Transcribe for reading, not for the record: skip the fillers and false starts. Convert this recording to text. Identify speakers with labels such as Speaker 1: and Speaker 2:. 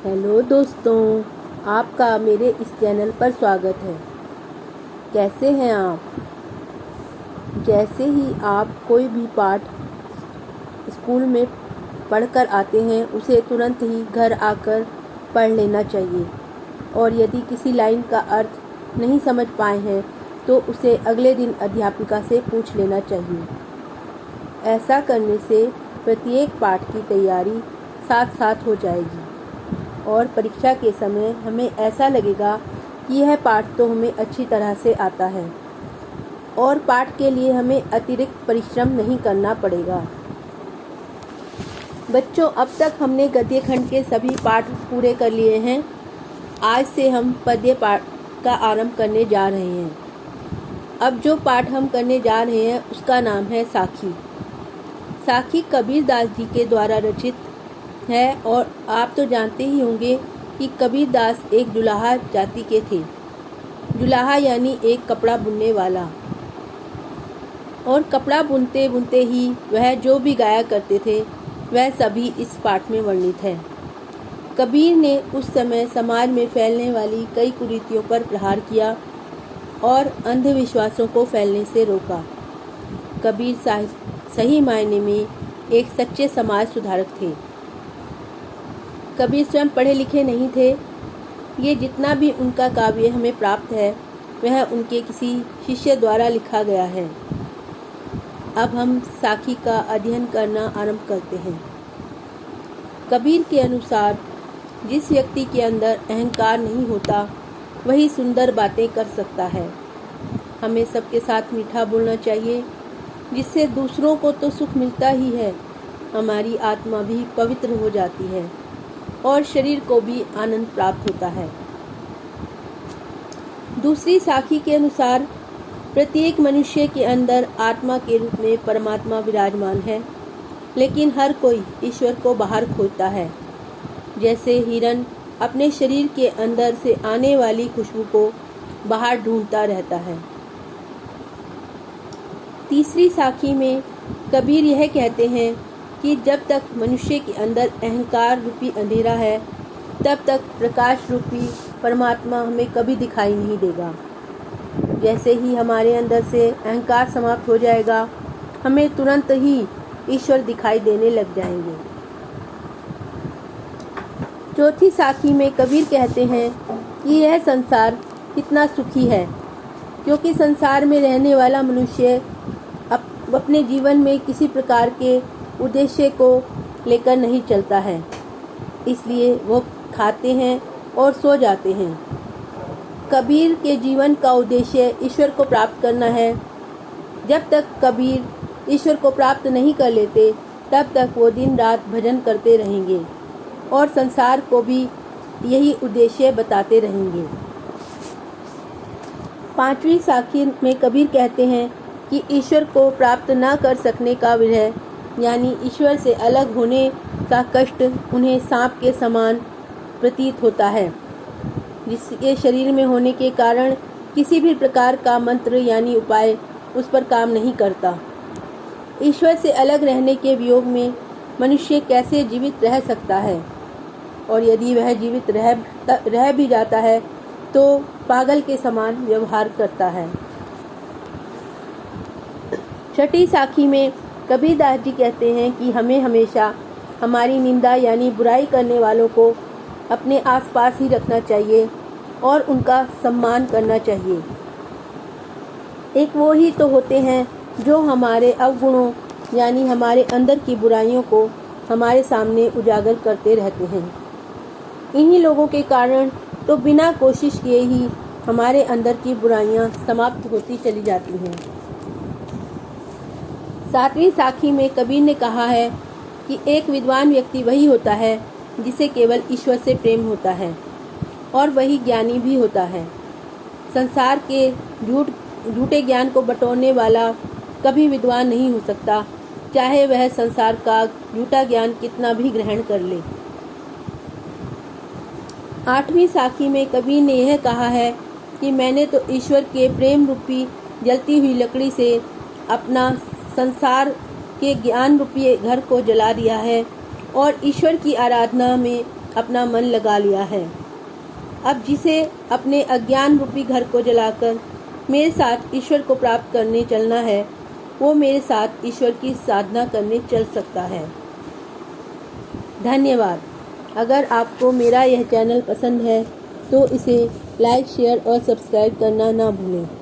Speaker 1: Hello दोस्तों, आपका मेरे इस चैनल पर स्वागत है। कैसे हैं आप? जैसे ही आप कोई भी पाठ स्कूल में पढ़कर आते हैं, उसे तुरंत ही घर आकर पढ़ लेना चाहिए। और यदि किसी लाइन का अर्थ नहीं समझ पाए हैं तो उसे अगले दिन अध्यापिका से पूछ लेना चाहिए। ऐसा करने से प्रत्येक पाठ की तैयारी साथ साथ हो जाएगी और परीक्षा के समय हमें ऐसा लगेगा कि यह पाठ तो हमें अच्छी तरह से आता है और पाठ के लिए हमें अतिरिक्त परिश्रम नहीं करना पड़ेगा। बच्चों, अब तक हमने गद्य खंड के सभी पाठ पूरे कर लिए हैं। आज से हम पद्य पाठ का आरंभ करने जा रहे हैं। अब जो पाठ हम करने जा रहे हैं उसका नाम है साखी। साखी कबीर दास जी के द्वारा रचित है और आप तो जानते ही होंगे कि कबीर दास एक जुलाहा जाति के थे। जुलाहा यानी एक कपड़ा बुनने वाला। और कपड़ा बुनते बुनते ही वह जो भी गाया करते थे वह सभी इस पाठ में वर्णित है। कबीर ने उस समय समाज में फैलने वाली कई कुरीतियों पर प्रहार किया और अंधविश्वासों को फैलने से रोका। कबीर सही मायने में एक सच्चे समाज सुधारक थे। कबीर स्वयं पढ़े लिखे नहीं थे। ये जितना भी उनका काव्य हमें प्राप्त है वह उनके किसी शिष्य द्वारा लिखा गया है। अब हम साखी का अध्ययन करना आरंभ करते हैं। कबीर के अनुसार जिस व्यक्ति के अंदर अहंकार नहीं होता वही सुंदर बातें कर सकता है। हमें सबके साथ मीठा बोलना चाहिए, जिससे दूसरों को तो सुख मिलता ही है, हमारी आत्मा भी पवित्र हो जाती है और शरीर को भी आनंद प्राप्त होता है। दूसरी साखी के अनुसार प्रत्येक मनुष्य के अंदर आत्मा के रूप में परमात्मा विराजमान है, लेकिन हर कोई ईश्वर को बाहर खोजता है। जैसे हिरन अपने शरीर के अंदर से आने वाली खुशबू को बाहर ढूंढता रहता है। तीसरी साखी में कबीर यह कहते हैं कि जब तक मनुष्य के अंदर अहंकार रूपी अंधेरा है तब तक प्रकाश रूपी परमात्मा हमें कभी दिखाई नहीं देगा। जैसे ही हमारे अंदर से अहंकार समाप्त हो जाएगा, हमें तुरंत ही ईश्वर दिखाई देने लग जाएंगे। चौथी साखी में कबीर कहते हैं कि यह संसार कितना सुखी है, क्योंकि संसार में रहने वाला मनुष्य अपने जीवन में किसी प्रकार के उद्देश्य को लेकर नहीं चलता है, इसलिए वो खाते हैं और सो जाते हैं। कबीर के जीवन का उद्देश्य ईश्वर को प्राप्त करना है। जब तक कबीर ईश्वर को प्राप्त नहीं कर लेते तब तक वो दिन रात भजन करते रहेंगे और संसार को भी यही उद्देश्य बताते रहेंगे। पांचवी साखी में कबीर कहते हैं कि ईश्वर को प्राप्त न कर सकने का विरह, यानी ईश्वर से अलग होने का कष्ट उन्हें सांप के समान प्रतीत होता है, जिसके शरीर में होने के कारण किसी भी प्रकार का मंत्र यानी उपाय उस पर काम नहीं करता। ईश्वर से अलग रहने के वियोग में मनुष्य कैसे जीवित रह सकता है, और यदि वह जीवित रह भी जाता है तो पागल के समान व्यवहार करता है। छठी साखी में कबीर दास जी कहते हैं कि हमें हमेशा हमारी निंदा यानी बुराई करने वालों को अपने आसपास ही रखना चाहिए और उनका सम्मान करना चाहिए। एक वो ही तो होते हैं जो हमारे अवगुणों यानी हमारे अंदर की बुराइयों को हमारे सामने उजागर करते रहते हैं। इन्हीं लोगों के कारण तो बिना कोशिश किए ही हमारे अंदर की बुराइयां समाप्त होती चली जाती हैं। सातवीं साखी में कबीर ने कहा है कि एक विद्वान व्यक्ति वही होता है जिसे केवल ईश्वर से प्रेम होता है और वही ज्ञानी भी होता है। संसार के झूठे ज्ञान को बटोरने वाला कभी विद्वान नहीं हो सकता, चाहे वह संसार का झूठा ज्ञान कितना भी ग्रहण कर ले। आठवीं साखी में कबीर ने यह कहा है कि मैंने तो ईश्वर के प्रेम रूपी जलती हुई लकड़ी से अपना संसार के ज्ञान रूपी घर को जला दिया है और ईश्वर की आराधना में अपना मन लगा लिया है। अब जिसे अपने अज्ञान रूपी घर को जलाकर मेरे साथ ईश्वर को प्राप्त करने चलना है, वो मेरे साथ ईश्वर की साधना करने चल सकता है। धन्यवाद। अगर आपको मेरा यह चैनल पसंद है तो इसे लाइक, शेयर और सब्सक्राइब करना ना भूलें।